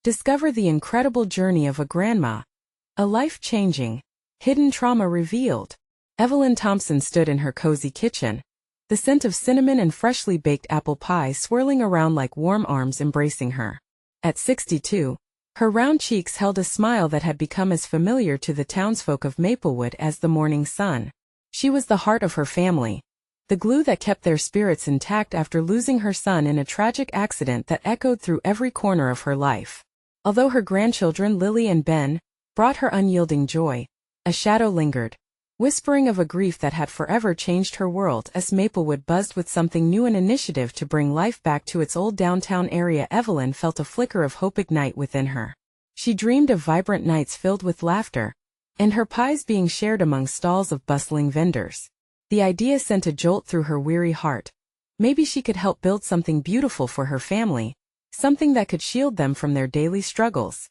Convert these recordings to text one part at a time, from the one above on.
Discover the incredible journey of a grandma. A life-changing, hidden trauma revealed. Evelyn Thompson stood in her cozy kitchen, the scent of cinnamon and freshly baked apple pie swirling around like warm arms embracing her. At 62, her round cheeks held a smile that had become as familiar to the townsfolk of Maplewood as the morning sun. She was the heart of her family, the glue that kept their spirits intact after losing her son in a tragic accident that echoed through every corner of her life. Although her grandchildren Lily and Ben brought her unyielding joy, a shadow lingered, whispering of a grief that had forever changed her world as Maplewood buzzed with something new, an initiative to bring life back to its old downtown area. Evelyn felt a flicker of hope ignite within her. She dreamed of vibrant nights filled with laughter, and her pies being shared among stalls of bustling vendors. The idea sent a jolt through her weary heart. Maybe she could help build something beautiful for her family, something that could shield them from their daily struggles.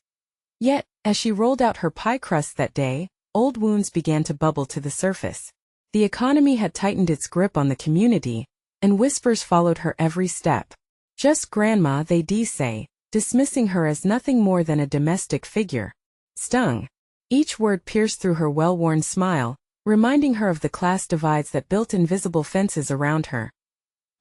Yet, as she rolled out her pie crust that day, old wounds began to bubble to the surface. The economy had tightened its grip on the community, and whispers followed her every step. Just grandma, they'd say, dismissing her as nothing more than a domestic figure. Stung. Each word pierced through her well-worn smile, reminding her of the class divides that built invisible fences around her.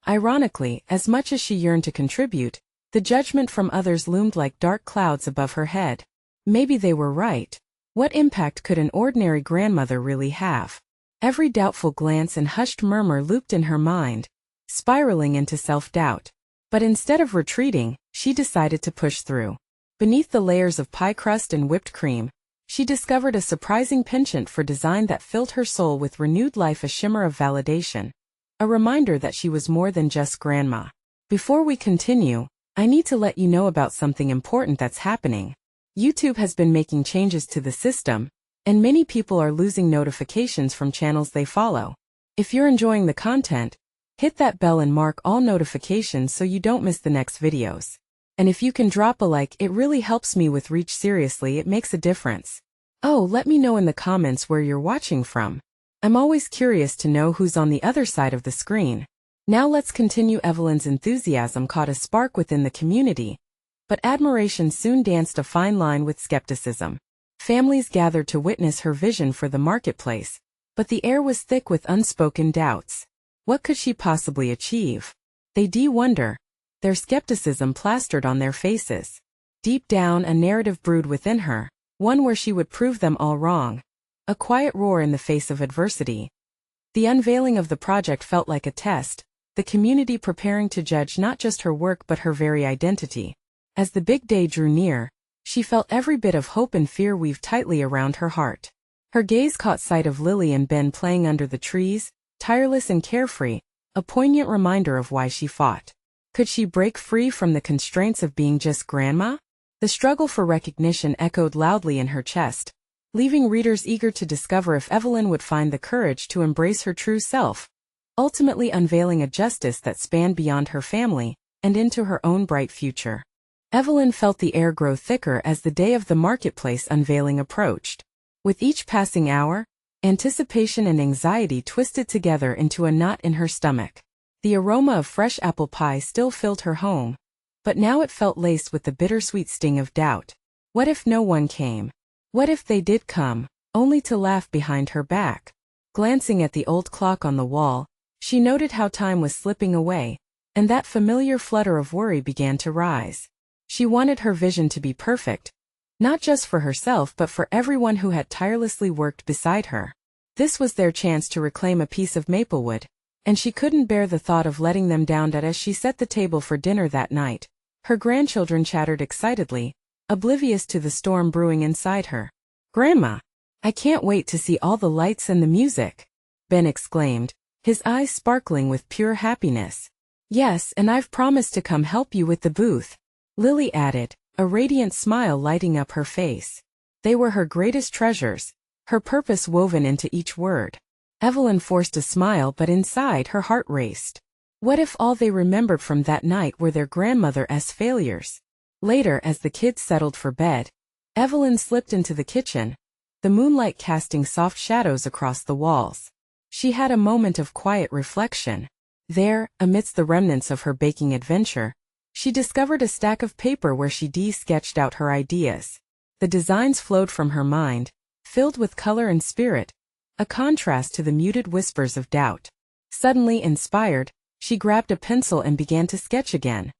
Ironically, as much as she yearned to contribute, the judgment from others loomed like dark clouds above her head. Maybe they were right. What impact could an ordinary grandmother really have? Every doubtful glance and hushed murmur looped in her mind, spiraling into self-doubt. But instead of retreating, she decided to push through. Beneath the layers of pie crust and whipped cream, she discovered a surprising penchant for design that filled her soul with renewed life, a shimmer of validation, a reminder that she was more than just grandma. Before we continue, I need to let you know about something important that's happening. YouTube has been making changes to the system, and many people are losing notifications from channels they follow. If you're enjoying the content, hit that bell and mark all notifications so you don't miss the next videos. And if you can drop a like, it really helps me with reach. Seriously, it makes a difference. Oh, let me know in the comments where you're watching from. I'm always curious to know who's on the other side of the screen. Now let's continue. Evelyn's enthusiasm caught a spark within the community, but admiration soon danced a fine line with skepticism. Families gathered to witness her vision for the marketplace, but the air was thick with unspoken doubts. What could she possibly achieve? They'd wonder, their skepticism plastered on their faces. Deep down, a narrative brewed within her, one where she would prove them all wrong. A quiet roar in the face of adversity. The unveiling of the project felt like a test, the community preparing to judge not just her work but her very identity. As the big day drew near, she felt every bit of hope and fear weave tightly around her heart. Her gaze caught sight of Lily and Ben playing under the trees, tireless and carefree, a poignant reminder of why she fought. Could she break free from the constraints of being just grandma? The struggle for recognition echoed loudly in her chest, leaving readers eager to discover if Evelyn would find the courage to embrace her true self, ultimately unveiling a justice that spanned beyond her family and into her own bright future. Evelyn felt the air grow thicker as the day of the marketplace unveiling approached. With each passing hour, anticipation and anxiety twisted together into a knot in her stomach. The aroma of fresh apple pie still filled her home, but now it felt laced with the bittersweet sting of doubt. What if no one came? What if they did come, only to laugh behind her back? Glancing at the old clock on the wall, she noted how time was slipping away, and that familiar flutter of worry began to rise. She wanted her vision to be perfect, not just for herself but for everyone who had tirelessly worked beside her. This was their chance to reclaim a piece of Maplewood, and she couldn't bear the thought of letting them down. As she set the table for dinner that night, her grandchildren chattered excitedly, oblivious to the storm brewing inside her. "Grandma, I can't wait to see all the lights and the music," Ben exclaimed, his eyes sparkling with pure happiness. "Yes, and I've promised to come help you with the booth," Lily added, a radiant smile lighting up her face. They were her greatest treasures, her purpose woven into each word. Evelyn forced a smile, but inside her heart raced. What if all they remembered from that night were their grandmother's failures? Later, as the kids settled for bed, Evelyn slipped into the kitchen, the moonlight casting soft shadows across the walls. She had a moment of quiet reflection. There, amidst the remnants of her baking adventure, She discovered a stack of paper where she sketched out her ideas. The designs flowed from her mind, filled with color and spirit, a contrast to the muted whispers of doubt. Suddenly inspired, she grabbed a pencil and began to sketch again,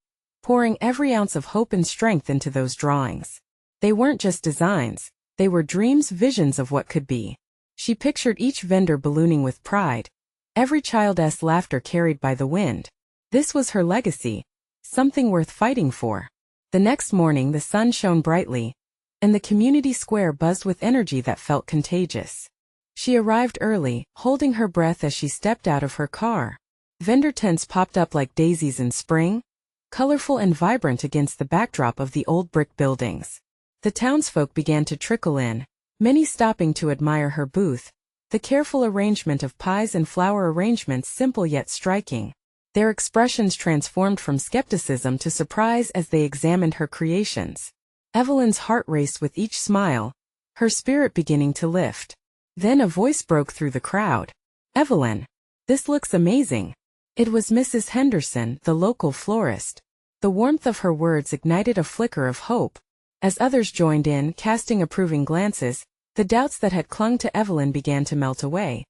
pouring every ounce of hope and strength into those drawings. They weren't just designs, they were dreams, visions of what could be. She pictured each vendor ballooning with pride, every child's laughter carried by the wind. This was her legacy, something worth fighting for. The next morning the sun shone brightly, and the community square buzzed with energy that felt contagious. She arrived early, holding her breath as she stepped out of her car. Vendor tents popped up like daisies in spring, colorful and vibrant against the backdrop of the old brick buildings. The townsfolk began to trickle in, many stopping to admire her booth, the careful arrangement of pies and flower arrangements simple yet striking. Their expressions transformed from skepticism to surprise as they examined her creations. Evelyn's heart raced with each smile, her spirit beginning to lift. Then a voice broke through the crowd. "Evelyn, this looks amazing." It was Mrs. Henderson, the local florist. The warmth of her words ignited a flicker of hope. As others joined in, casting approving glances, the doubts that had clung to Evelyn began to melt away.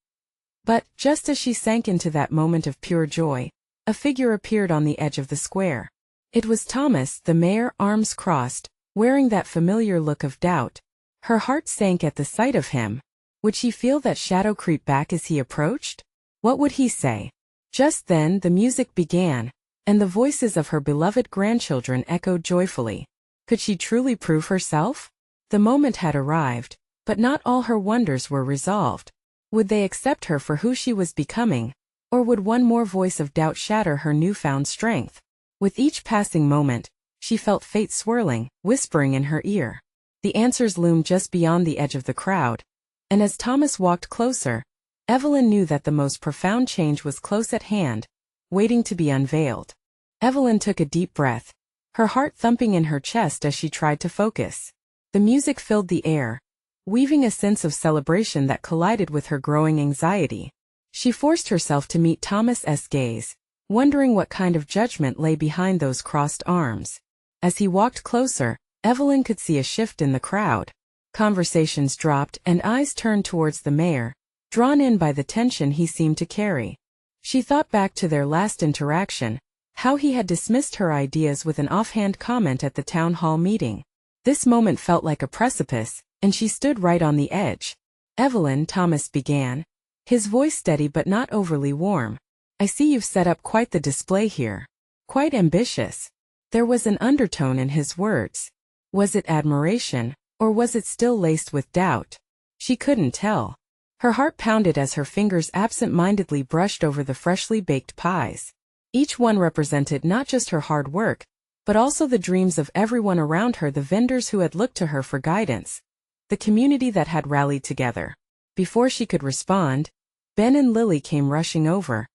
But, just as she sank into that moment of pure joy, a figure appeared on the edge of the square. It was Thomas, the mayor, arms crossed, wearing that familiar look of doubt. Her heart sank at the sight of him. Would she feel that shadow creep back as he approached? What would he say? Just then the music began, and the voices of her beloved grandchildren echoed joyfully. Could she truly prove herself? The moment had arrived, but not all her wonders were resolved. Would they accept her for who she was becoming, or would one more voice of doubt shatter her newfound strength? With each passing moment, she felt fate swirling, whispering in her ear. The answers loomed just beyond the edge of the crowd, and as Thomas walked closer, Evelyn knew that the most profound change was close at hand, waiting to be unveiled. Evelyn took a deep breath, her heart thumping in her chest as she tried to focus. The music filled the air, weaving a sense of celebration that collided with her growing anxiety. She forced herself to meet Thomas's gaze, wondering what kind of judgment lay behind those crossed arms. As he walked closer, Evelyn could see a shift in the crowd. Conversations dropped and eyes turned towards the mayor, drawn in by the tension he seemed to carry. She thought back to their last interaction, how he had dismissed her ideas with an offhand comment at the town hall meeting. This moment felt like a precipice, and she stood right on the edge. "Evelyn," Thomas began, his voice steady but not overly warm. "I see you've set up quite the display here. Quite ambitious." There was an undertone in his words. Was it admiration, or was it still laced with doubt? She couldn't tell. Her heart pounded as her fingers absent-mindedly brushed over the freshly baked pies. Each one represented not just her hard work, but also the dreams of everyone around her, the vendors who had looked to her for guidance, the community that had rallied together. Before she could respond, Ben and Lily came rushing over,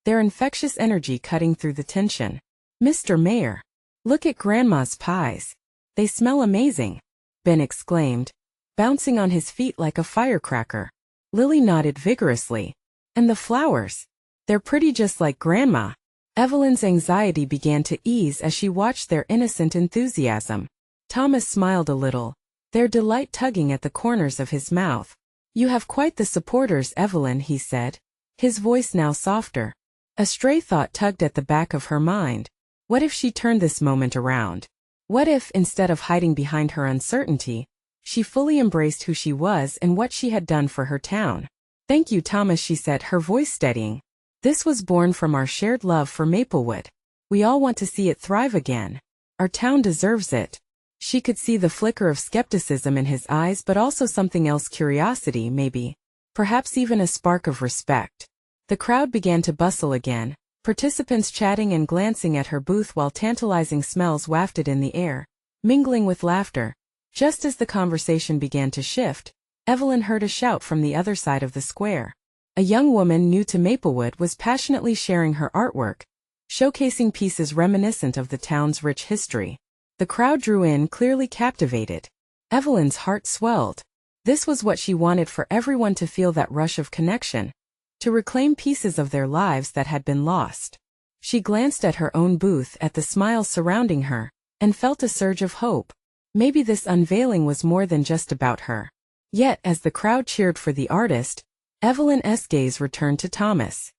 their infectious energy cutting through the tension. "Mr. Mayor, look at Grandma's pies. They smell amazing," Ben exclaimed, bouncing on his feet like a firecracker. Lily nodded vigorously. "And the flowers. They're pretty just like Grandma." Evelyn's anxiety began to ease as she watched their innocent enthusiasm. Thomas smiled a little, their delight tugging at the corners of his mouth. "You have quite the supporters, Evelyn," he said, his voice now softer. A stray thought tugged at the back of her mind. What if she turned this moment around? What if, instead of hiding behind her uncertainty, she fully embraced who she was and what she had done for her town? "Thank you, Thomas," she said, her voice steadying. "This was born from our shared love for Maplewood. We all want to see it thrive again. Our town deserves it." She could see the flicker of skepticism in his eyes, but also something else, curiosity, maybe. Perhaps even a spark of respect. The crowd began to bustle again, participants chatting and glancing at her booth while tantalizing smells wafted in the air, mingling with laughter. Just as the conversation began to shift, Evelyn heard a shout from the other side of the square. A young woman new to Maplewood was passionately sharing her artwork, showcasing pieces reminiscent of the town's rich history. The crowd drew in, clearly captivated. Evelyn's heart swelled. This was what she wanted, for everyone to feel that rush of connection, to reclaim pieces of their lives that had been lost. She glanced at her own booth, at the smiles surrounding her, and felt a surge of hope. Maybe this unveiling was more than just about her. Yet, as the crowd cheered for the artist, Evelyn's gaze returned to Thomas.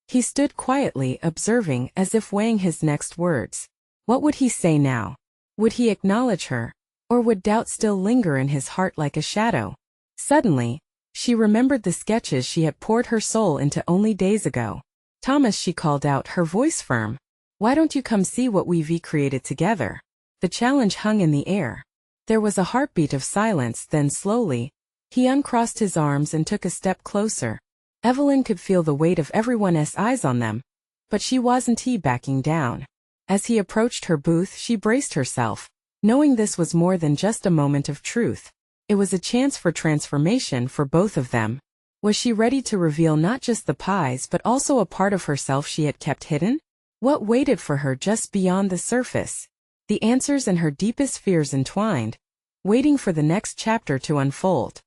He stood quietly, observing, as if weighing his next words. What would he say now? Would he acknowledge her? Or would doubt still linger in his heart like a shadow? Suddenly, she remembered the sketches she had poured her soul into only days ago. Thomas, she called out, her voice firm. Why don't you come see what we've created together? The challenge hung in the air. There was a heartbeat of silence, then slowly, he uncrossed his arms and took a step closer. Evelyn could feel the weight of everyone's eyes on them, but she wasn't backing down. As he approached her booth, she braced herself, knowing this was more than just a moment of truth. It was a chance for transformation for both of them. Was she ready to reveal not just the pies but also a part of herself she had kept hidden? What waited for her just beyond the surface? The answers and her deepest fears entwined, waiting for the next chapter to unfold.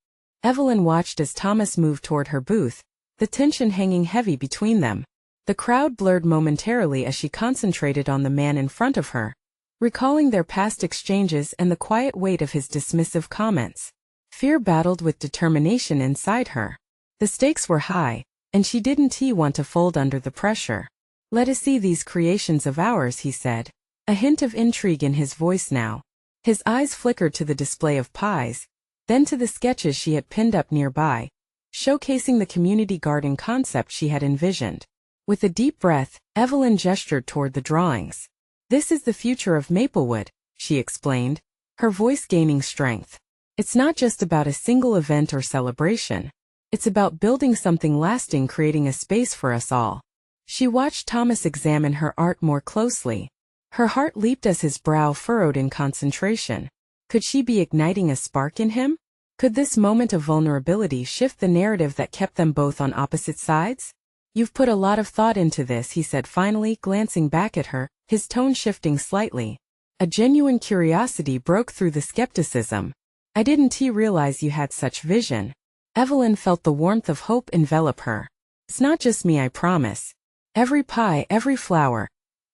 Evelyn watched as Thomas moved toward her booth, the tension hanging heavy between them. The crowd blurred momentarily as she concentrated on the man in front of her, recalling their past exchanges and the quiet weight of his dismissive comments. Fear battled with determination inside her. The stakes were high, and she didn't want to fold under the pressure. Let us see these creations of ours, he said, a hint of intrigue in his voice now. His eyes flickered to the display of pies, then to the sketches she had pinned up nearby, showcasing the community garden concept she had envisioned. With a deep breath, Evelyn gestured toward the drawings. This is the future of Maplewood, she explained, her voice gaining strength. It's not just about a single event or celebration. It's about building something lasting, creating a space for us all. She watched Thomas examine her art more closely. Her heart leaped as his brow furrowed in concentration. Could she be igniting a spark in him? Could this moment of vulnerability shift the narrative that kept them both on opposite sides? You've put a lot of thought into this, he said finally, glancing back at her, his tone shifting slightly. A genuine curiosity broke through the skepticism. I didn't realize you had such vision. Evelyn felt the warmth of hope envelop her. It's not just me, I promise. Every pie, every flower,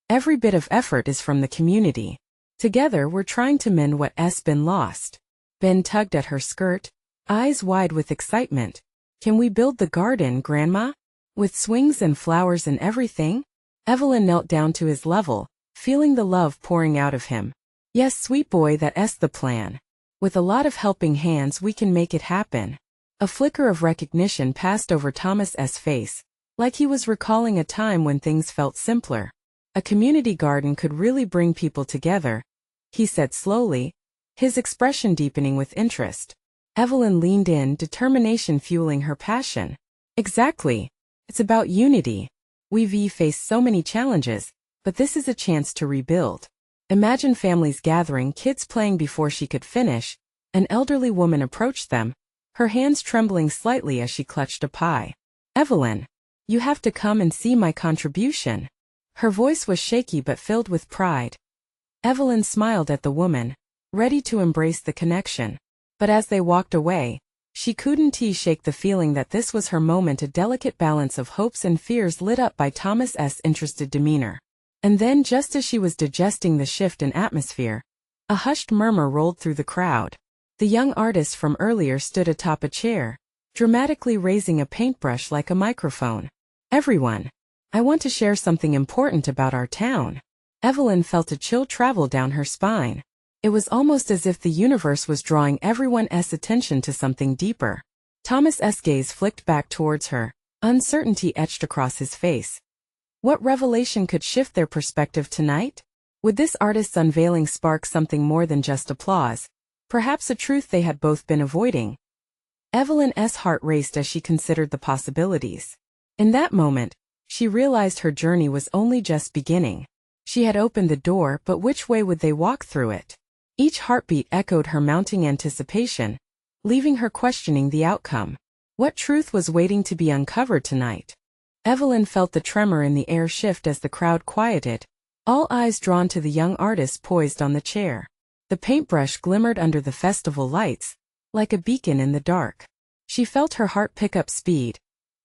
every bit of effort is from the community. Together we're trying to mend what's been lost. Ben tugged at her skirt, eyes wide with excitement. Can we build the garden, Grandma? With swings and flowers and everything? Evelyn knelt down to his level, feeling the love pouring out of him. Yes, sweet boy, that's the plan. With a lot of helping hands we can make it happen. A flicker of recognition passed over Thomas's face, like he was recalling a time when things felt simpler. A community garden could really bring people together, he said slowly, his expression deepening with interest. Evelyn leaned in, determination fueling her passion. Exactly. It's about unity. We've faced so many challenges, but this is a chance to rebuild. Imagine families gathering, kids playing before she could finish. An elderly woman approached them, her hands trembling slightly as she clutched a pie. Evelyn, you have to come and see my contribution. Her voice was shaky but filled with pride. Evelyn smiled at the woman, ready to embrace the connection. But as they walked away, she couldn't shake the feeling that this was her moment. A delicate balance of hopes and fears lit up by Thomas's interested demeanor. And then, just as she was digesting the shift in atmosphere, a hushed murmur rolled through the crowd. The young artist from earlier stood atop a chair, dramatically raising a paintbrush like a microphone. Everyone, I want to share something important about our town. Evelyn felt a chill travel down her spine. It was almost as if the universe was drawing everyone's attention to something deeper. Thomas's gaze flicked back towards her, uncertainty etched across his face. What revelation could shift their perspective tonight? Would this artist's unveiling spark something more than just applause? Perhaps a truth they had both been avoiding. Evelyn's heart raced as she considered the possibilities. In that moment, she realized her journey was only just beginning. She had opened the door, but which way would they walk through it? Each heartbeat echoed her mounting anticipation, leaving her questioning the outcome. What truth was waiting to be uncovered tonight? Evelyn felt the tremor in the air shift as the crowd quieted, all eyes drawn to the young artist poised on the chair. The paintbrush glimmered under the festival lights, like a beacon in the dark. She felt her heart pick up speed,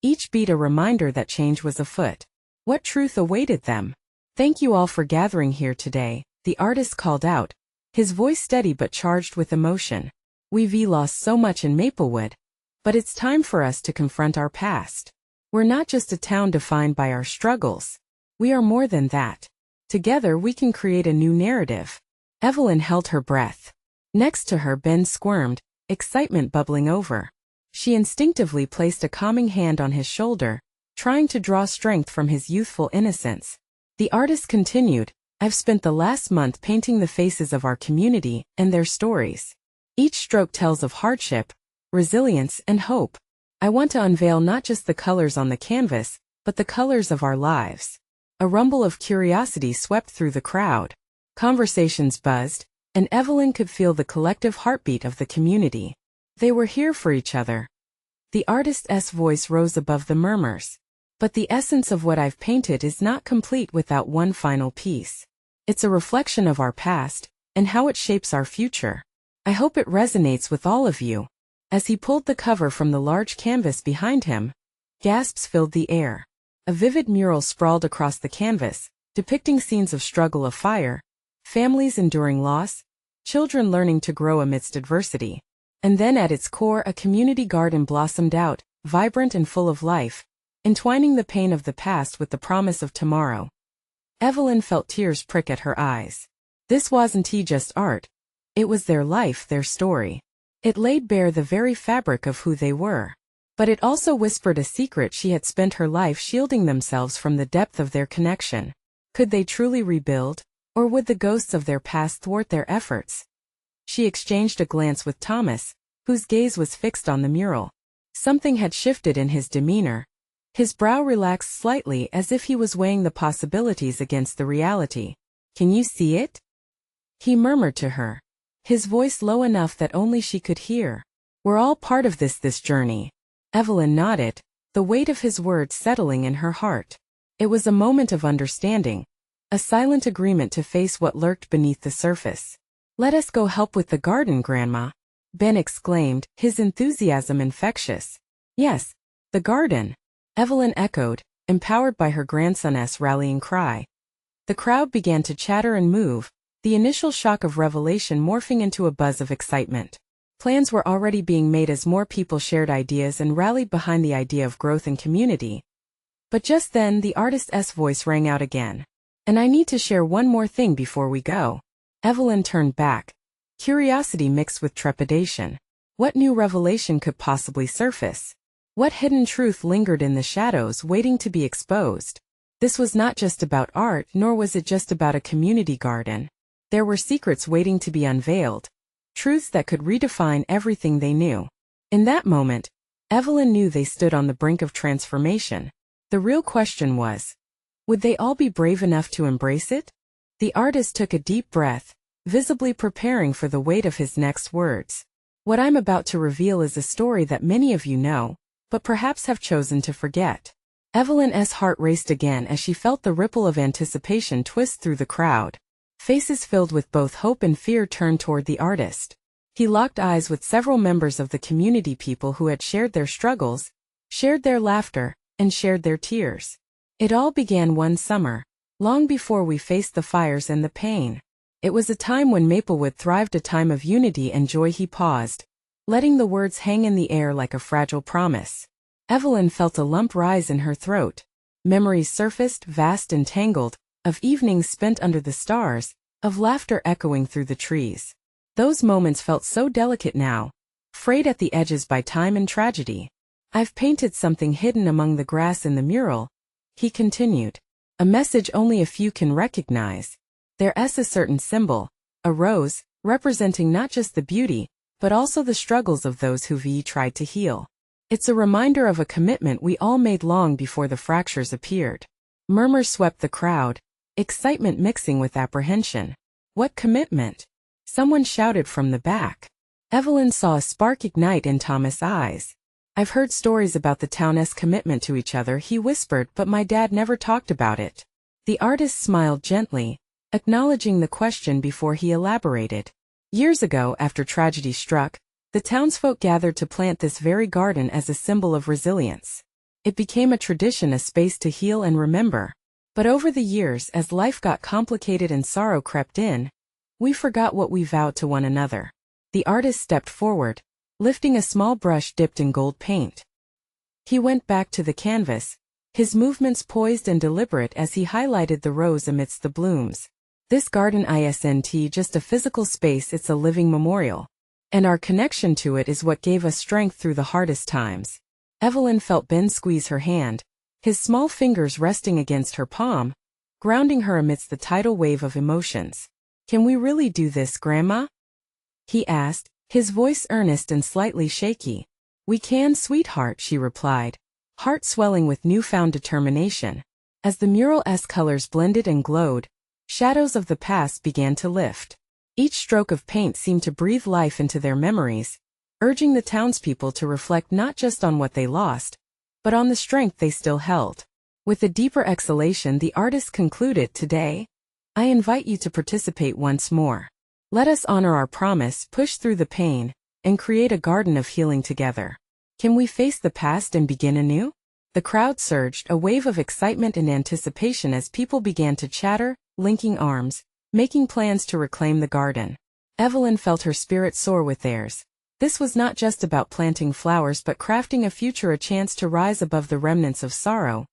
each beat a reminder that change was afoot. What truth awaited them? Thank you all for gathering here today, the artist called out, his voice steady but charged with emotion. We've lost so much in Maplewood, but it's time for us to confront our past. We're not just a town defined by our struggles. We are more than that. Together we can create a new narrative. Evelyn held her breath. Next to her, Ben squirmed, excitement bubbling over. She instinctively placed a calming hand on his shoulder, trying to draw strength from his youthful innocence. The artist continued, I've spent the last month painting the faces of our community and their stories. Each stroke tells of hardship, resilience, and hope. I want to unveil not just the colors on the canvas, but the colors of our lives. A rumble of curiosity swept through the crowd. Conversations buzzed, and Evelyn could feel the collective heartbeat of the community. They were here for each other. The artist's voice rose above the murmurs. But the essence of what I've painted is not complete without one final piece. It's a reflection of our past, and how it shapes our future. I hope it resonates with all of you. As he pulled the cover from the large canvas behind him, gasps filled the air. A vivid mural sprawled across the canvas, depicting scenes of struggle of fire, families enduring loss, children learning to grow amidst adversity. And then at its core, a community garden blossomed out, vibrant and full of life, entwining the pain of the past with the promise of tomorrow. Evelyn felt tears prick at her eyes. This wasn't just art. It was their life, their story. It laid bare the very fabric of who they were. But it also whispered a secret. She had spent her life shielding themselves from the depth of their connection. Could they truly rebuild, or would the ghosts of their past thwart their efforts? She exchanged a glance with Thomas, whose gaze was fixed on the mural. Something had shifted in his demeanor. His brow relaxed slightly as if he was weighing the possibilities against the reality. Can you see it? He murmured to her, his voice low enough that only she could hear. We're all part of this journey. Evelyn nodded, the weight of his words settling in her heart. It was a moment of understanding, a silent agreement to face what lurked beneath the surface. Let us go help with the garden, Grandma, Ben exclaimed, his enthusiasm infectious. Yes, the garden, Evelyn echoed, empowered by her grandson's rallying cry. The crowd began to chatter and move, the initial shock of revelation morphing into a buzz of excitement. Plans were already being made as more people shared ideas and rallied behind the idea of growth and community. But just then the artist's voice rang out again. And I need to share one more thing before we go. Evelyn turned back, curiosity mixed with trepidation. What new revelation could possibly surface? What hidden truth lingered in the shadows waiting to be exposed? This was not just about art, nor was it just about a community garden. There were secrets waiting to be unveiled, truths that could redefine everything they knew. In that moment, Evelyn knew they stood on the brink of transformation. The real question was, would they all be brave enough to embrace it? The artist took a deep breath, visibly preparing for the weight of his next words. What I'm about to reveal is a story that many of you know, but perhaps have chosen to forget. Evelyn's heart raced again as she felt the ripple of anticipation twist through the crowd. Faces filled with both hope and fear turned toward the artist. He locked eyes with several members of the community, people who had shared their struggles, shared their laughter, and shared their tears. It all began one summer, long before we faced the fires and the pain. It was a time when Maplewood thrived, a time of unity and joy. He paused, letting the words hang in the air like a fragile promise. Evelyn felt a lump rise in her throat. Memories surfaced, vast and tangled, of evenings spent under the stars, of laughter echoing through the trees. Those moments felt so delicate now, frayed at the edges by time and tragedy. I've painted something hidden among the grass in the mural, he continued. A message only a few can recognize. There's a certain symbol, a rose, representing not just the beauty, but also the struggles of those who've tried to heal. It's a reminder of a commitment we all made long before the fractures appeared. Murmurs swept the crowd, excitement mixing with apprehension. What commitment? Someone shouted from the back. Evelyn saw a spark ignite in Thomas' eyes. I've heard stories about the town's commitment to each other, he whispered, but my dad never talked about it. The artist smiled gently, acknowledging the question before he elaborated. Years ago, after tragedy struck, the townsfolk gathered to plant this very garden as a symbol of resilience. It became a tradition, a space to heal and remember. But over the years, as life got complicated and sorrow crept in, we forgot what we vowed to one another. The artist stepped forward, lifting a small brush dipped in gold paint. He went back to the canvas, his movements poised and deliberate as he highlighted the rose amidst the blooms. This garden isn't just a physical space, it's a living memorial. And our connection to it is what gave us strength through the hardest times. Evelyn felt Ben squeeze her hand, his small fingers resting against her palm, grounding her amidst the tidal wave of emotions. "Can we really do this, Grandma?" he asked, his voice earnest and slightly shaky. "We can, sweetheart," she replied, heart swelling with newfound determination. As the mural's colors blended and glowed, shadows of the past began to lift. Each stroke of paint seemed to breathe life into their memories, urging the townspeople to reflect not just on what they lost, but on the strength they still held. With a deeper exhalation, the artist concluded, "Today, I invite you to participate once more. Let us honor our promise, push through the pain, and create a garden of healing together. Can we face the past and begin anew?" The crowd surged, a wave of excitement and anticipation as people began to chatter, linking arms, making plans to reclaim the garden. Evelyn felt her spirit soar with theirs. This was not just about planting flowers but crafting a future, a chance to rise above the remnants of sorrow.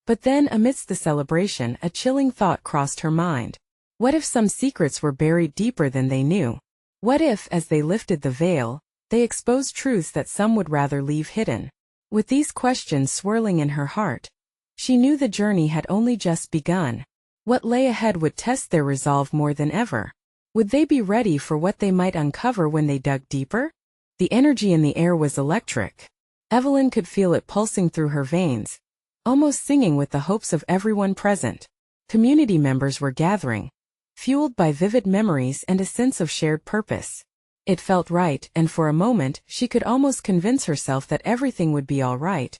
But then, amidst the celebration, a chilling thought crossed her mind. What if some secrets were buried deeper than they knew? What if, as they lifted the veil, they exposed truths that some would rather leave hidden? With these questions swirling in her heart, she knew the journey had only just begun. What lay ahead would test their resolve more than ever. Would they be ready for what they might uncover when they dug deeper? The energy in the air was electric. Evelyn could feel it pulsing through her veins, almost singing with the hopes of everyone present. Community members were gathering, fueled by vivid memories and a sense of shared purpose. It felt right, and for a moment, she could almost convince herself that everything would be all right.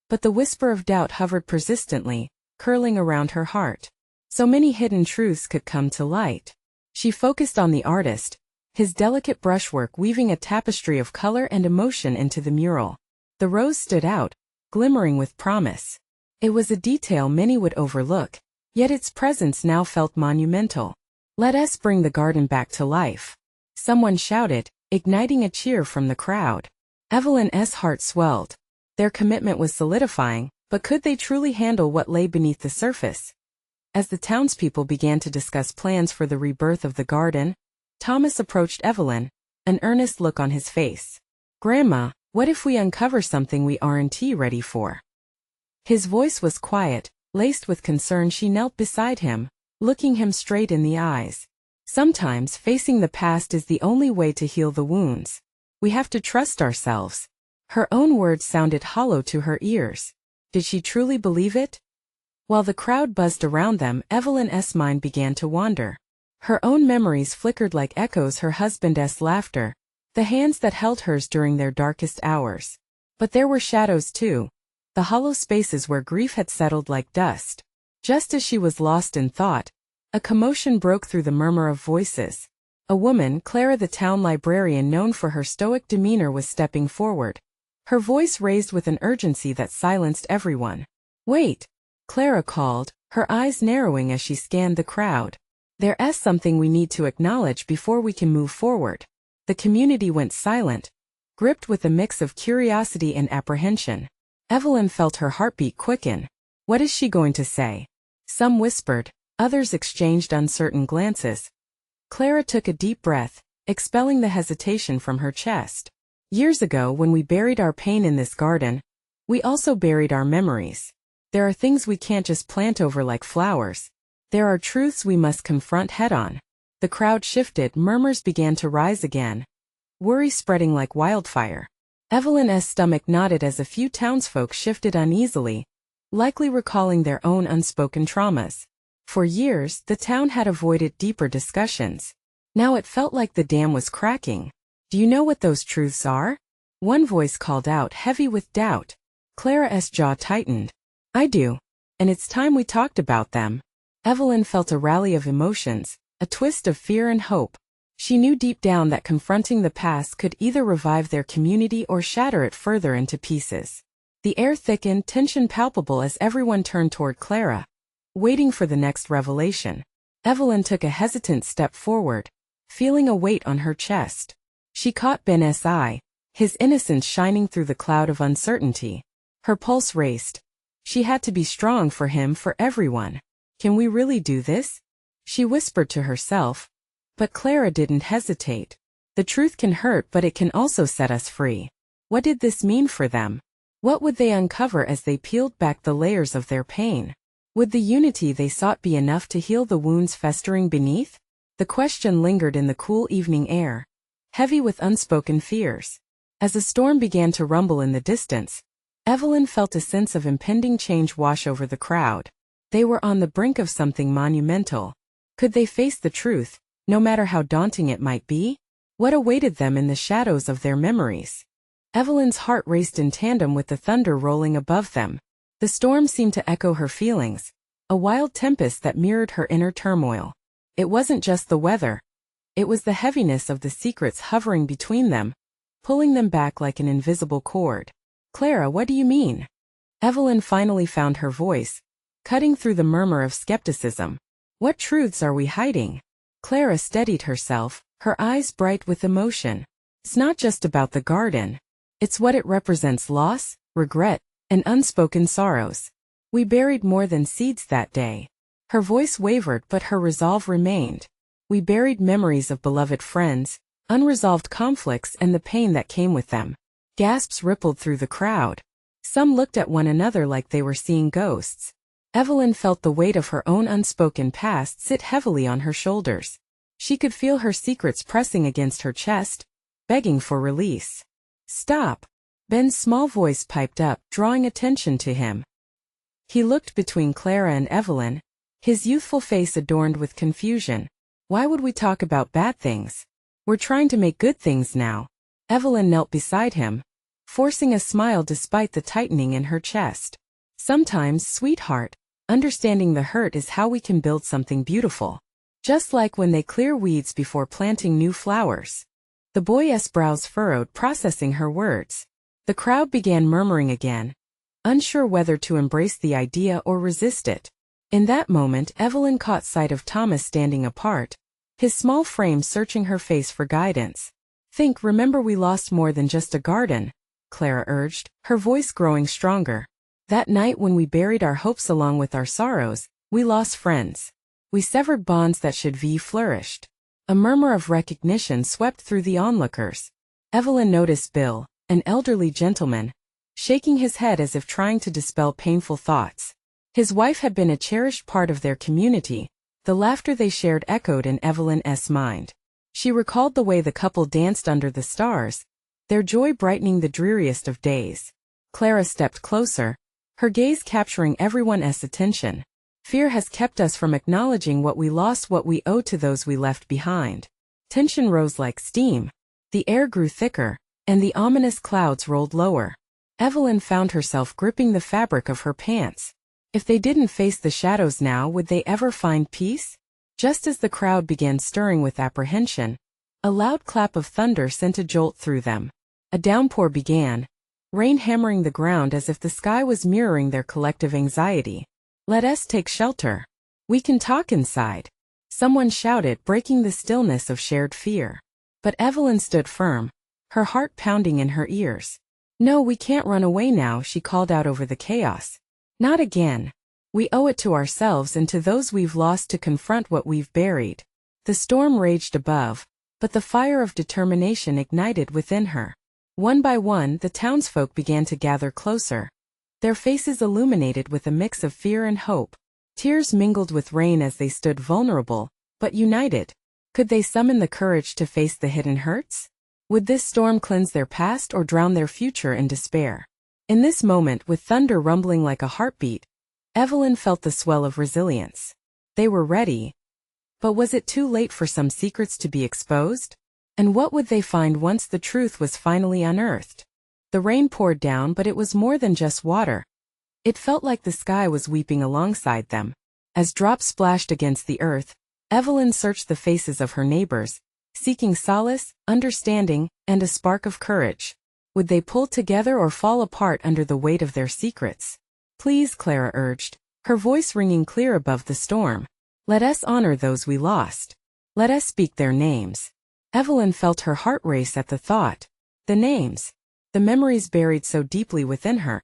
But the whisper of doubt hovered persistently, curling around her heart. So many hidden truths could come to light. She focused on the artist, his delicate brushwork weaving a tapestry of color and emotion into the mural. The rose stood out, glimmering with promise. It was a detail many would overlook, yet its presence now felt monumental. "Let us bring the garden back to life," someone shouted, igniting a cheer from the crowd. Evelyn's heart swelled. Their commitment was solidifying, but could they truly handle what lay beneath the surface? As the townspeople began to discuss plans for the rebirth of the garden, Thomas approached Evelyn, an earnest look on his face. "Grandma, what if we uncover something we aren't ready for?" His voice was quiet, laced with concern. She knelt beside him, looking him straight in the eyes. "Sometimes facing the past is the only way to heal the wounds. We have to trust ourselves." Her own words sounded hollow to her ears. Did she truly believe it? While the crowd buzzed around them, Evelyn's mind began to wander. Her own memories flickered like echoes, her husband's laughter, the hands that held hers during their darkest hours. But there were shadows too, the hollow spaces where grief had settled like dust. Just as she was lost in thought, a commotion broke through the murmur of voices. A woman, Clara the town librarian known for her stoic demeanor, was stepping forward, her voice raised with an urgency that silenced everyone. "Wait," Clara called, her eyes narrowing as she scanned the crowd. "There's something we need to acknowledge before we can move forward." The community went silent, gripped with a mix of curiosity and apprehension. Evelyn felt her heartbeat quicken. What is she going to say? Some whispered, others exchanged uncertain glances. Clara took a deep breath, expelling the hesitation from her chest. "Years ago, when we buried our pain in this garden, we also buried our memories. There are things we can't just plant over like flowers. There are truths we must confront head-on." The crowd shifted, murmurs began to rise again, worry spreading like wildfire. Evelyn's stomach knotted as a few townsfolk shifted uneasily, likely recalling their own unspoken traumas. For years, the town had avoided deeper discussions. Now it felt like the dam was cracking. "Do you know what those truths are?" One voice called out, heavy with doubt. Clara's jaw tightened. "I do. And it's time we talked about them." Evelyn felt a rally of emotions, a twist of fear and hope. She knew deep down that confronting the past could either revive their community or shatter it further into pieces. The air thickened, tension palpable as everyone turned toward Clara, waiting for the next revelation. Evelyn took a hesitant step forward, feeling a weight on her chest. She caught Ben's eye, his innocence shining through the cloud of uncertainty. Her pulse raced. She had to be strong for him, for everyone. Can we really do this? She whispered to herself. But Clara didn't hesitate. The truth can hurt, but it can also set us free. What did this mean for them? What would they uncover as they peeled back the layers of their pain? Would the unity they sought be enough to heal the wounds festering beneath? The question lingered in the cool evening air, heavy with unspoken fears. As a storm began to rumble in the distance, Evelyn felt a sense of impending change wash over the crowd. They were on the brink of something monumental. Could they face the truth, no matter how daunting it might be? What awaited them in the shadows of their memories? Evelyn's heart raced in tandem with the thunder rolling above them. The storm seemed to echo her feelings, a wild tempest that mirrored her inner turmoil. It wasn't just the weather. It was the heaviness of the secrets hovering between them, pulling them back like an invisible cord. Clara, what do you mean? Evelyn finally found her voice, cutting through the murmur of skepticism. What truths are we hiding? Clara steadied herself, her eyes bright with emotion. It's not just about the garden. It's what it represents: loss, regret, and unspoken sorrows. We buried more than seeds that day. Her voice wavered, but her resolve remained. We buried memories of beloved friends, unresolved conflicts, and the pain that came with them. Gasps rippled through the crowd. Some looked at one another like they were seeing ghosts. Evelyn felt the weight of her own unspoken past sit heavily on her shoulders. She could feel her secrets pressing against her chest, begging for release. Stop! Ben's small voice piped up, drawing attention to him. He looked between Clara and Evelyn, his youthful face adorned with confusion. Why would we talk about bad things? We're trying to make good things now. Evelyn knelt beside him, forcing a smile despite the tightening in her chest. Sometimes, sweetheart, understanding the hurt is how we can build something beautiful. Just like when they clear weeds before planting new flowers. The boy's brows furrowed, processing her words. The crowd began murmuring again, unsure whether to embrace the idea or resist it. In that moment, Evelyn caught sight of Thomas standing apart, his small frame searching her face for guidance. Remember, we lost more than just a garden, Clara urged, her voice growing stronger. That night when we buried our hopes along with our sorrows, we lost friends. We severed bonds that should be flourished. A murmur of recognition swept through the onlookers. Evelyn noticed Bill, an elderly gentleman, shaking his head as if trying to dispel painful thoughts. His wife had been a cherished part of their community. The laughter they shared echoed in Evelyn's mind. She recalled the way the couple danced under the stars, their joy brightening the dreariest of days. Clara stepped closer, her gaze capturing everyone's attention. Fear has kept us from acknowledging what we lost, what we owe to those we left behind. Tension rose like steam. The air grew thicker, and the ominous clouds rolled lower. Evelyn found herself gripping the fabric of her pants. If they didn't face the shadows now, would they ever find peace? Just as the crowd began stirring with apprehension, a loud clap of thunder sent a jolt through them. A downpour began, rain hammering the ground as if the sky was mirroring their collective anxiety. Let us take shelter. We can talk inside. Someone shouted, breaking the stillness of shared fear. But Evelyn stood firm, her heart pounding in her ears. No, we can't run away now, she called out over the chaos. Not again. We owe it to ourselves and to those we've lost to confront what we've buried. The storm raged above, but the fire of determination ignited within her. One by one, the townsfolk began to gather closer, their faces illuminated with a mix of fear and hope. Tears mingled with rain as they stood vulnerable, but united. Could they summon the courage to face the hidden hurts? Would this storm cleanse their past or drown their future in despair? In this moment, with thunder rumbling like a heartbeat, Evelyn felt the swell of resilience. They were ready. But was it too late for some secrets to be exposed? And what would they find once the truth was finally unearthed? The rain poured down, but it was more than just water. It felt like the sky was weeping alongside them. As drops splashed against the earth, Evelyn searched the faces of her neighbors, seeking solace, understanding, and a spark of courage. Would they pull together or fall apart under the weight of their secrets? Please, Clara urged. her voice ringing clear above the storm. Let us honor those we lost. Let us speak their names. Evelyn felt her heart race at the thought. The names. The memories buried so deeply within her.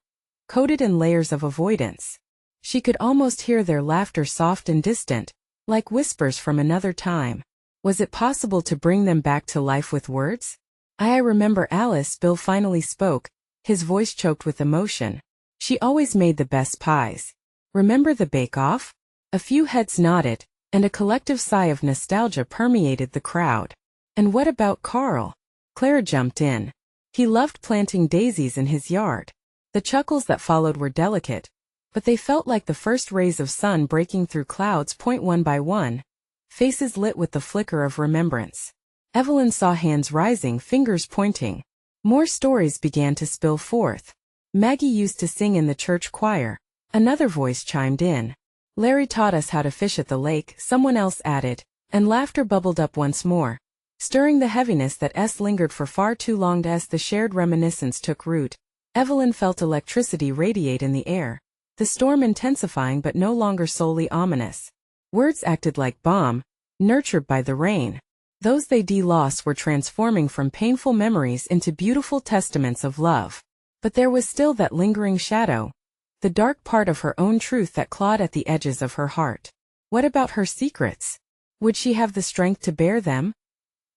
Coated in layers of avoidance. She could almost hear their laughter, soft and distant, like whispers from another time. Was it possible to bring them back to life with words? I remember Alice. Bill finally spoke, his voice choked with emotion. She always made the best pies. Remember the bake-off? A few heads nodded, and a collective sigh of nostalgia permeated the crowd. And what about Carl? Clara jumped in. He loved planting daisies in his yard. The chuckles that followed were delicate, but they felt like the first rays of sun breaking through clouds. One by one, faces lit with the flicker of remembrance. Evelyn saw hands rising, fingers pointing. More stories began to spill forth. Maggie used to sing in the church choir. Another voice chimed in. Larry taught us how to fish at the lake, someone else added, and laughter bubbled up once more, stirring the heaviness that lingered for far too long. As the shared reminiscence took root, Evelyn felt electricity radiate in the air, the storm intensifying but no longer solely ominous. Words acted like balm, nurtured by the rain. Those they lost were transforming from painful memories into beautiful testaments of love. But there was still that lingering shadow, the dark part of her own truth that clawed at the edges of her heart. What about her secrets? Would she have the strength to bear them?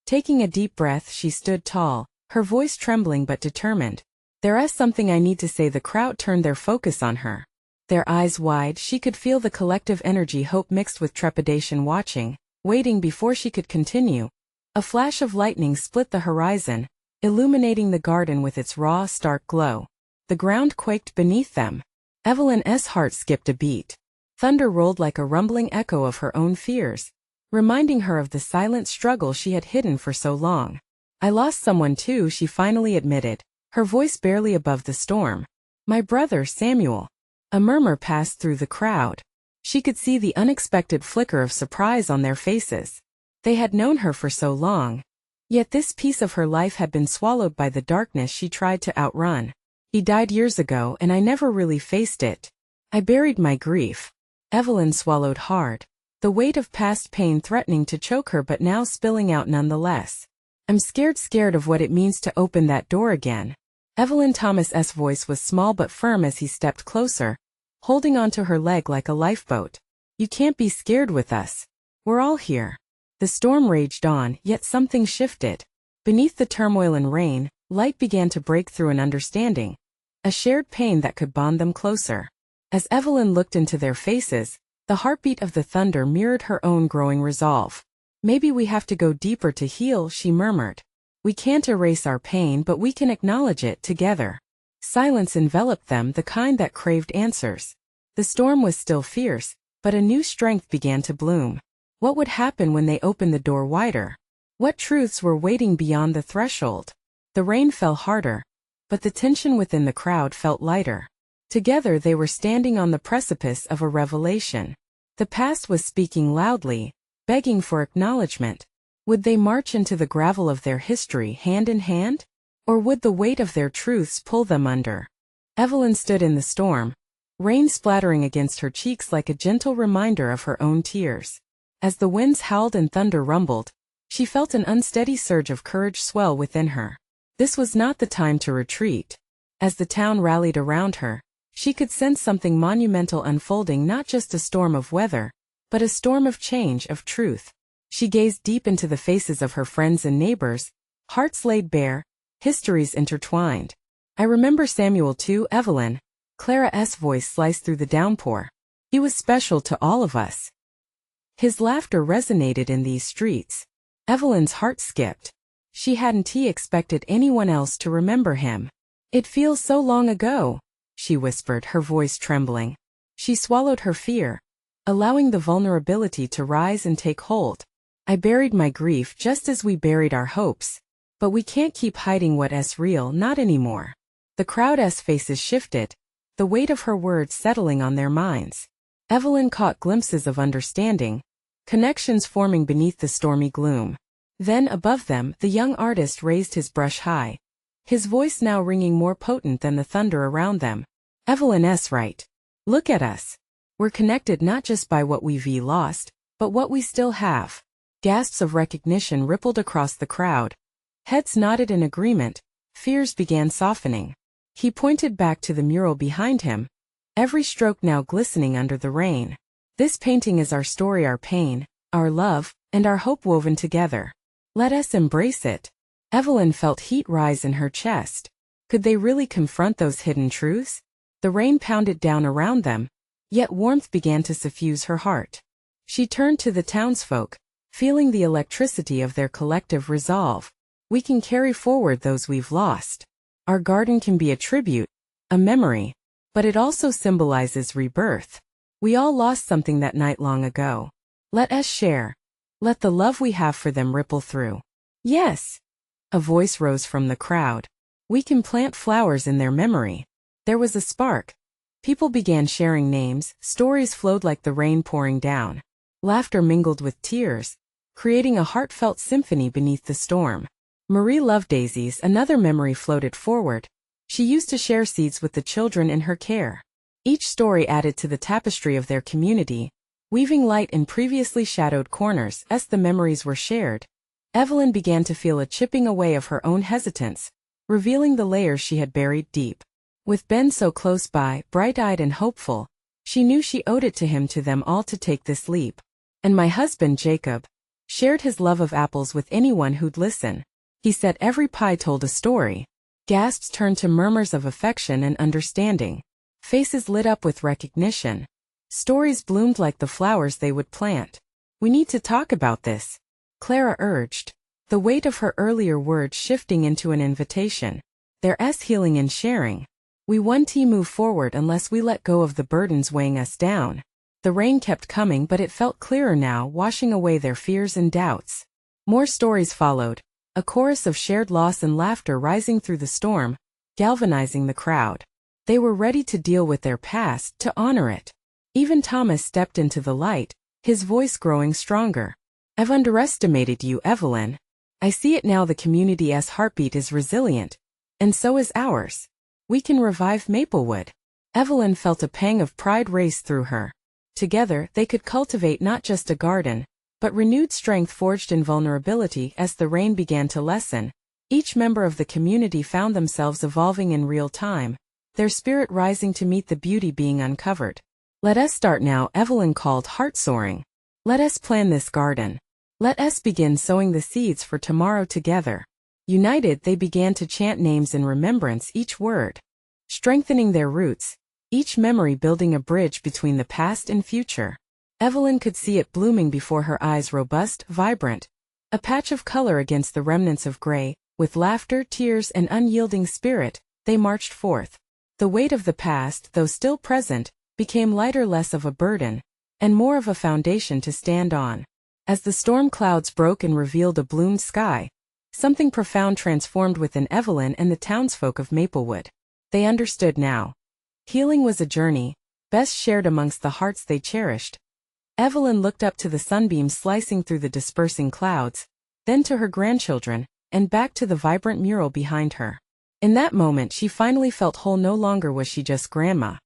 Taking a deep breath, she stood tall, her voice trembling but determined. There is something I need to say. The crowd turned their focus on her. Their eyes wide, she could feel the collective energy, hope mixed with trepidation, watching, waiting before she could continue. A flash of lightning split the horizon, illuminating the garden with its raw, stark glow. The ground quaked beneath them. Evelyn's heart skipped a beat. Thunder rolled like a rumbling echo of her own fears, reminding her of the silent struggle she had hidden for so long. I lost someone too, she finally admitted, her voice barely above the storm. My brother, Samuel. A murmur passed through the crowd. She could see the unexpected flicker of surprise on their faces. They had known her for so long. Yet this piece of her life had been swallowed by the darkness she tried to outrun. He died years ago and I never really faced it. I buried my grief. Evelyn swallowed hard, the weight of past pain threatening to choke her but now spilling out nonetheless. I'm scared of what it means to open that door again. Evelyn Thomas's voice was small but firm as he stepped closer, holding onto her leg like a lifeboat. You can't be scared with us. We're all here. The storm raged on, yet something shifted. Beneath the turmoil and rain, light began to break through, an understanding, a shared pain that could bond them closer. As Evelyn looked into their faces, the heartbeat of the thunder mirrored her own growing resolve. Maybe we have to go deeper to heal, she murmured. We can't erase our pain, but we can acknowledge it together. Silence enveloped them, the kind that craved answers. The storm was still fierce, but a new strength began to bloom. What would happen when they opened the door wider? What truths were waiting beyond the threshold? The rain fell harder, but the tension within the crowd felt lighter. Together they were standing on the precipice of a revelation. The past was speaking loudly, begging for acknowledgement. Would they march into the gravel of their history hand in hand? Or would the weight of their truths pull them under? Evelyn stood in the storm, rain splattering against her cheeks like a gentle reminder of her own tears. As the winds howled and thunder rumbled, she felt an unsteady surge of courage swell within her. This was not the time to retreat. As the town rallied around her, she could sense something monumental unfolding, not just a storm of weather, but a storm of change, of truth. She gazed deep into the faces of her friends and neighbors, hearts laid bare, histories intertwined. I remember Samuel too, Evelyn. Clara's voice sliced through the downpour. He was special to all of us. His laughter resonated in these streets. Evelyn's heart skipped. She hadn't expected anyone else to remember him. It feels so long ago, she whispered, her voice trembling. She swallowed her fear, allowing the vulnerability to rise and take hold. I buried my grief just as we buried our hopes. But we can't keep hiding what's real, not anymore. The crowd's faces shifted, the weight of her words settling on their minds. Evelyn caught glimpses of understanding, connections forming beneath the stormy gloom. Then above them, the young artist raised his brush high, his voice now ringing more potent than the thunder around them. Evelyn's right. Look at us. We're connected not just by what we've lost, but what we still have. Gasps of recognition rippled across the crowd. Heads nodded in agreement. Fears began softening. He pointed back to the mural behind him, every stroke now glistening under the rain. This painting is our story, our pain, our love, and our hope woven together. Let us embrace it. Evelyn felt heat rise in her chest. Could they really confront those hidden truths? The rain pounded down around them, yet warmth began to suffuse her heart. She turned to the townsfolk, feeling the electricity of their collective resolve. We can carry forward those we've lost. Our garden can be a tribute, a memory, but it also symbolizes rebirth. We all lost something that night long ago. Let us share. Let the love we have for them ripple through. Yes. A voice rose from the crowd. We can plant flowers in their memory. There was a spark. People began sharing names, stories flowed like the rain pouring down. Laughter mingled with tears, creating a heartfelt symphony beneath the storm. Marie loved daisies. Another memory floated forward. She used to share seeds with the children in her care. Each story added to the tapestry of their community, weaving light in previously shadowed corners. As the memories were shared, Evelyn began to feel a chipping away of her own hesitance, revealing the layers she had buried deep. With Ben so close by, bright-eyed and hopeful, she knew she owed it to him, to them all, to take this leap. And my husband, Jacob, shared his love of apples with anyone who'd listen. He said every pie told a story. Gasps turned to murmurs of affection and understanding. Faces lit up with recognition. Stories bloomed like the flowers they would plant. We need to talk about this, Clara urged, the weight of her earlier words shifting into an invitation. There's healing in sharing. We won't move forward unless we let go of the burdens weighing us down. The rain kept coming, but it felt clearer now, washing away their fears and doubts. More stories followed, a chorus of shared loss and laughter rising through the storm, galvanizing the crowd. They were ready to deal with their past, to honor it. Even Thomas stepped into the light, his voice growing stronger. I've underestimated you, Evelyn. I see it now. The community's heartbeat is resilient, and so is ours. We can revive Maplewood. Evelyn felt a pang of pride race through her. Together, they could cultivate not just a garden, but renewed strength forged in vulnerability. As the rain began to lessen, each member of the community found themselves evolving in real time, their spirit rising to meet the beauty being uncovered. Let us start now, Evelyn called, heart-soaring. Let us plan this garden. Let us begin sowing the seeds for tomorrow together. United, they began to chant names in remembrance, each word strengthening their roots, each memory building a bridge between the past and future. Evelyn could see it blooming before her eyes, robust, vibrant, a patch of color against the remnants of gray. With laughter, tears, and unyielding spirit, they marched forth. The weight of the past, though still present, became lighter, less of a burden, and more of a foundation to stand on. As the storm clouds broke and revealed a bloomed sky, something profound transformed within Evelyn and the townsfolk of Maplewood. They understood now. Healing was a journey, best shared amongst the hearts they cherished. Evelyn looked up to the sunbeams slicing through the dispersing clouds, then to her grandchildren, and back to the vibrant mural behind her. In that moment she finally felt whole. No longer was she just Grandma.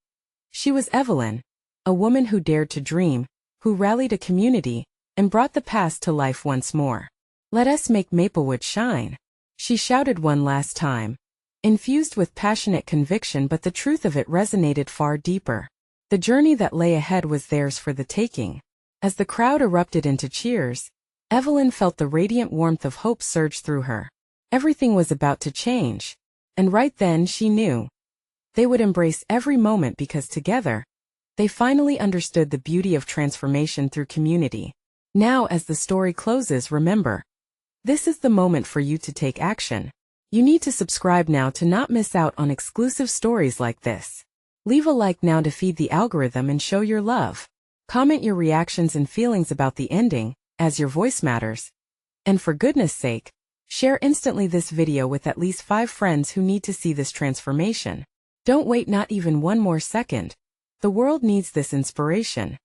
She was Evelyn, a woman who dared to dream, who rallied a community, and brought the past to life once more. Let us make Maplewood shine, she shouted one last time, infused with passionate conviction, but the truth of it resonated far deeper. The journey that lay ahead was theirs for the taking. As the crowd erupted into cheers, Evelyn felt the radiant warmth of hope surge through her. Everything was about to change, and right then she knew. They would embrace every moment because together, they finally understood the beauty of transformation through community. Now, as the story closes, remember, this is the moment for you to take action. You need to subscribe now to not miss out on exclusive stories like this. Leave a like now to feed the algorithm and show your love. Comment your reactions and feelings about the ending, as your voice matters. And for goodness sake, share instantly this video with at least 5 friends who need to see this transformation. Don't wait not even one more second. The world needs this inspiration.